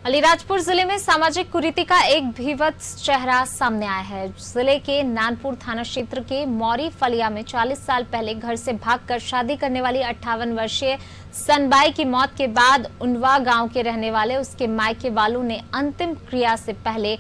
अलीराजपुर जिले में सामाजिक कुरीति का एक भीभत्स चेहरा सामने आया है। जिले के नानपुर थाना क्षेत्र के मौरी फलिया में 40 साल पहले घर से भागकर शादी करने वाली 58 वर्षीय सनबाई की मौत के बाद उनवा गांव के रहने वाले उसके मायके वालों ने अंतिम क्रिया से पहले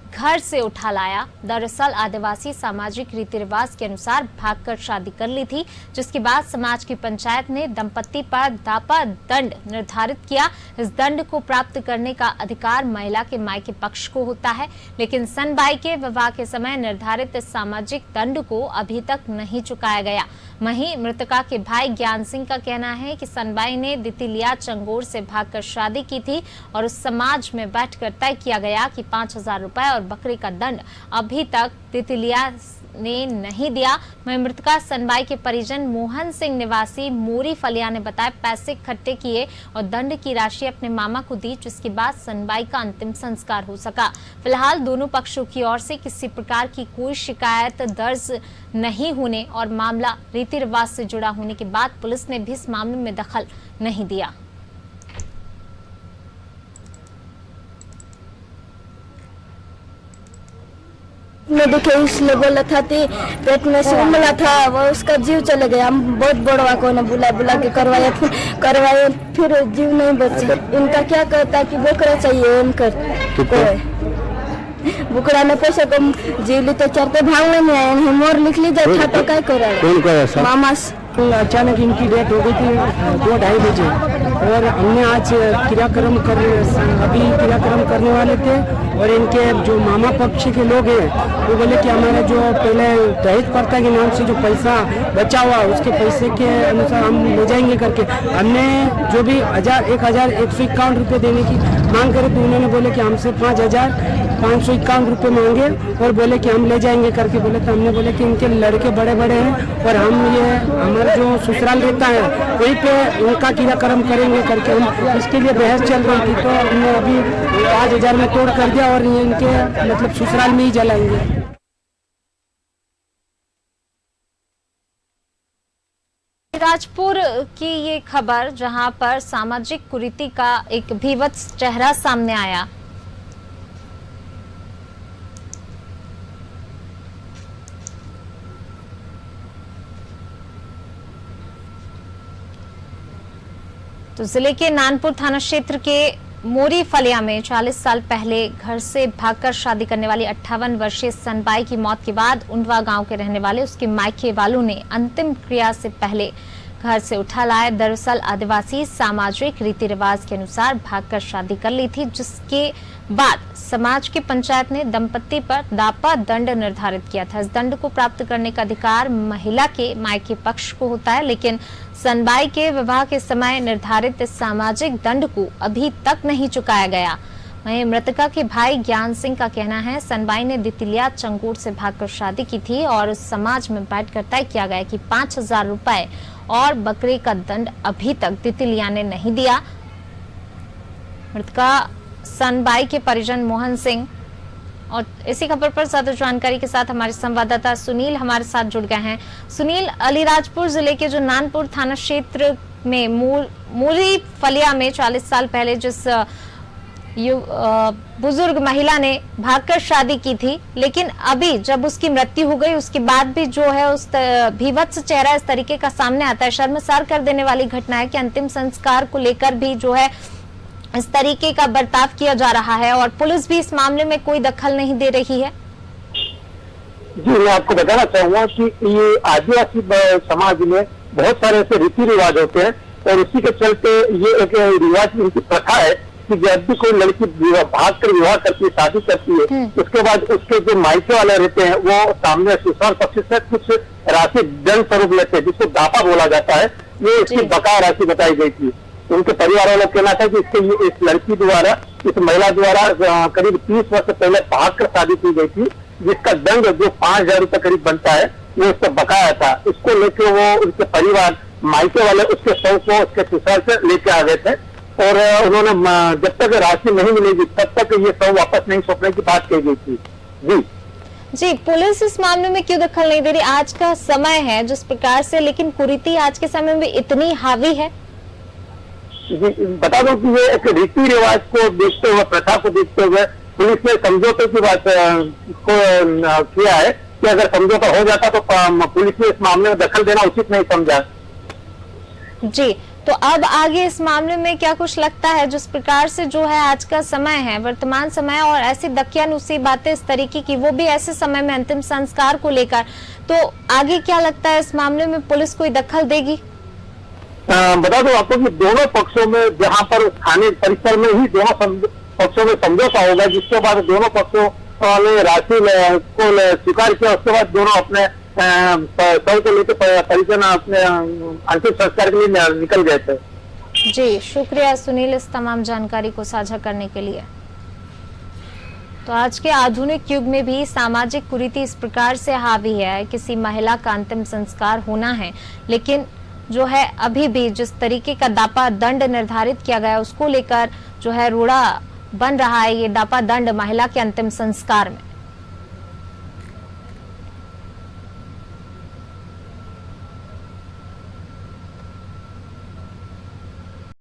घर से उठा लाया। दरअसल आदिवासी सामाजिक रीति रिवाज के अनुसार भागकर शादी कर ली थी, जिसके बाद समाज की पंचायत ने दंपति पर दापा दंड निर्धारित किया। इस दंड को प्राप्त करने का अधिकार महिला के मायके पक्ष को होता है, लेकिन सनबाई के विवाह के समय निर्धारित सामाजिक दंड को अभी तक नहीं चुकाया गया। वहीं मृतका के भाई ज्ञान सिंह का कहना है कि सनबाई ने दितिलिया चंगोर से भागकर शादी की थी और उस समाज में बैठकर तय किया गया कि 5,000 रुपए और बकरी का दंड अभी तक दितिलिया ने नहीं दिया। वहीं मृतका सनबाई के परिजन मोहन सिंह निवासी मोरी फलिया ने बताया पैसे इकट्ठे किए और दंड की राशि अपने मामा को दी, जिसके बाद सनबाई का अंतिम संस्कार हो सका। फिलहाल दोनों पक्षों की ओर से किसी प्रकार की कोई शिकायत दर्ज नहीं होने और मामला रीति रिवाज से जुड़ा होने के बाद पुलिस ने भी इस मामले में दखल नहीं दिया। में देखे इसलिए बोला था पेट में से उमला था, वो उसका जीव चले गया। हम बहुत बड़वा को ने बुला के करवाया फिर जीव नहीं बचे। इनका क्या कहता कि बोकरा चाहिए इनकर बुकड़ा में पैसे कम जीवली तो चरते भागने में आए हैं। मोर लिख लीजिए था तो क्या करेगा मामा। अचानक इनकी डेथ हो गई थी 2-2:30 बजे और हमने आज क्रियाक्रम करने वाले थे और इनके जो मामा पक्ष के लोग हैं वो बोले कि हमारा जो पहले दहेज प्रथा के नाम से जो पैसा बचा हुआ उसके पैसे के अनुसार हम ले जाएंगे करके हमने जो भी 1,151 रुपये देने की मांग करे तो उन्होंने बोले कि हमसे 5,551 रुपये मांगे और बोले कि हम ले जाएंगे करके बोले। तो हमने बोले कि इनके लड़के बड़े बड़े हैं और हम ये हमारा जो ससुराल रहता है वहीं पे उनका क्रियाक्रम करेंगे करके हम इसके लिए बहस चल रही थी। तो हमने अभी 5,000 में तोड़ कर दिया और ये इनके मतलब ससुराल में ही जलाएंगे। राजपुर की ये खबर जहां पर सामाजिक कुरीति का एक भीभत्स चेहरा सामने आया। तो जिले के नानपुर थाना क्षेत्र के मोरी फलिया में 40 साल पहले घर से भागकर शादी करने वाली 58 वर्षीय सनबाई की मौत के बाद उंडवा गांव के रहने वाले उसके मायके वालों ने अंतिम क्रिया से पहले घर से उठा लाया। दरअसल आदिवासी सामाजिक रीति रिवाज के अनुसार भागकर शादी कर ली थी, जिसके बाद समाज की पंचायत ने दंपति पर दापा दंड निर्धारित किया था। इस दंड को प्राप्त करने का अधिकार महिला के मायके पक्ष को होता है, लेकिन सनबाई के विवाह के समय निर्धारित सामाजिक दंड को अभी तक नहीं चुकाया गया। वहीं मृतका के भाई ज्ञान सिंह का कहना है सनबाई ने दितिलिया चंगोर से भागकर शादी की थी और उस समाज में बैठकर तय किया गया कि 5,000 रुपए और बकरे का दंड अभी तक दितिलिया ने नहीं दिया। मृतका सनबाई के परिजन मोहन सिंह और इसी खबर पर ज्यादा जानकारी के साथ हमारे संवाददाता सुनील हमारे साथ जुड़ गए हैं। सुनील, अलीराजपुर जिले के जो नानपुर थाना क्षेत्र में मोरी फलिया में 40 साल पहले जिस बुजुर्ग महिला ने भागकर शादी की थी, लेकिन अभी जब उसकी मृत्यु हो गई उसके बाद भी जो है उस भीभत्स चेहरा इस तरीके का सामने आता है। शर्मसार कर देने वाली घटना है कि अंतिम संस्कार को लेकर भी जो है इस तरीके का बर्ताव किया जा रहा है और पुलिस भी इस मामले में कोई दखल नहीं दे रही है। जी, मैं आपको बताना चाहूंगा कि ये आदिवासी समाज में बहुत सारे ऐसे रीति रिवाज होते हैं और उसी के चलते ये एक रिवाज इनकी प्रथा है कि जब भी कोई लड़की भाग कर विवाह करती है, शादी करती है, उसके बाद उसके जो मायके वाले रहते हैं वो सामने ससुराल पक्ष से कुछ राशि दंड स्वरूप लेते हैं, जिसको दापा बोला जाता है। ये इसकी बकाया राशि बताई गई थी। उनके परिवार वालों का कहना था कि इस लड़की द्वारा, इस महिला द्वारा करीब 30 वर्ष पहले भाग कर शादी की गई थी, जिसका दंड जो 5,000 रुपये करीब बनता है वो उसका बकाया था। इसको लेकर वो उनके परिवार मायके वाले उसके शव को उसके ससुराल से लेके आ गए थे और उन्होंने जब तक राशि नहीं मिलेगी तब तक ये शव वापस नहीं सौंपने की बात कही गई थी। जी, पुलिस इस मामले में क्यों दखल नहीं दे रही? आज का समय है जिस प्रकार से, लेकिन कुरीति आज के समय में इतनी हावी है। बता दूं कि ये एक रीति रिवाज को देखते हुए, प्रथा को देखते हुए पुलिस ने समझौते की बात को किया है कि अगर समझौता हो जाता तो पुलिस ने इस मामले में दखल देना उचित नहीं समझा। जी, तो अब आगे इस मामले में क्या कुछ लगता है, जिस प्रकार से जो है आज का समय है, वर्तमान समय, और ऐसी दकियानुसी बातें इस तरीके की, वो भी ऐसे समय में अंतिम संस्कार को लेकर, तो आगे क्या लगता है इस मामले में पुलिस कोई दखल देगी? बता दो आपको कि दोनों पक्षों में, जहां पर थाने परिसर में ही दोनों पक्षों में समझौता होगा, जिसके बाद दोनों पक्षों ने राशि को स्वीकार किया, उसके बाद दोनों अपने शव को लेकर परिजन अपने अंतिम संस्कार के लिए निकल गए थे। जी, शुक्रिया सुनील इस तमाम जानकारी को साझा करने के लिए। तो आज के आधुनिक युग में भी सामाजिक कुरीति इस प्रकार से हावी है, किसी महिला का अंतिम संस्कार होना है, लेकिन जो है अभी भी जिस तरीके का दापा दंड निर्धारित किया गया उसको लेकर जो है रोड़ा बन रहा है ये दापा दंड महिला के अंतिम संस्कार में।